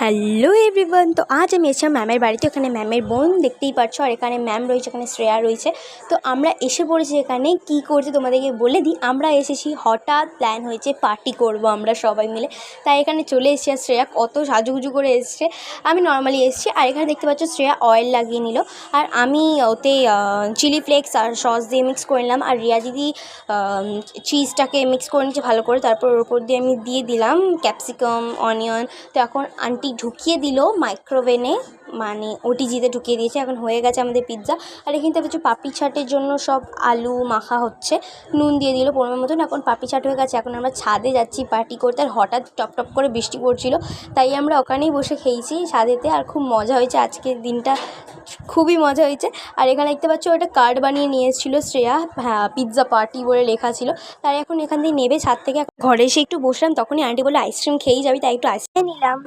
Hello everyone. তো আজ আমি এসেছিলাম ম্যামের বাড়িতে। ওখানে ম্যামের বোন দেখতেই পাচ্ছ, আর এখানে ম্যাম রয়েছে, এখানে শ্রেয়া রয়েছে। তো আমরা এসে পড়েছি। এখানে কি করছে তোমাদেরকে বলে দিই। আমরা এসেছি, হঠাৎ প্ল্যান হয়েছে পার্টি করব আমরা সবাই মিলে, তাই এখানে চলে এসেছি। আর শ্রেয়া কত সাজুগুজু করে এসছে, আমি নর্মালি এসেছি। আর এখানে দেখতে পাচ্ছ শ্রেয়া অয়েল লাগিয়ে নিল, আর আমি ওতে চিলি ফ্লেক্স আর সস দিয়ে মিক্স করে নিলাম। আর রিয়া দিদি চিজটাকে মিক্স করে নিচ্ছে ভালো করে, তারপর ওর উপর দিয়ে আমি দিয়ে দিলাম ক্যাপসিকাম, অনিয়ন। তো এখন আন্টি ঢুকিয়ে দিল মাইক্রোওভেনে, মানে ওটিজিতে ঢুকিয়ে দিয়েছে। এখন হয়ে গেছে আমাদের পিৎজা। আর এখানে কিছু পাপড়ি চাটের জন্য সব আলু মাখা হচ্ছে, নুন দিয়ে দিল পরিমাণ মতন। এখন পাপড়ি চাট হয়ে গেছে। এখন আমরা ছাদে যাচ্ছি পার্টি করতে। আর হঠাৎ টপ টপ করে বৃষ্টি পড়ছিল, তাই আমরা ওখানেই বসে খেয়েছি ছাদেতে। আর খুব মজা হয়েছে আজকের দিনটা, খুবই মজা হয়েছে। আর এখানে দেখতে পাচ্ছ একটা কার্ড বানিয়ে নিয়ে এসেছিলো শ্রেয়া, হ্যাঁ পিৎজা পার্টি বলে লেখা ছিল। তাই এখন এখান থেকে নেবে ছাদ থেকে ঘরে এসে একটু বসলাম, তখনই আন্টি বলে আইসক্রিম খেয়েই যাবি, তাই একটু আইসক্রিম নিলাম।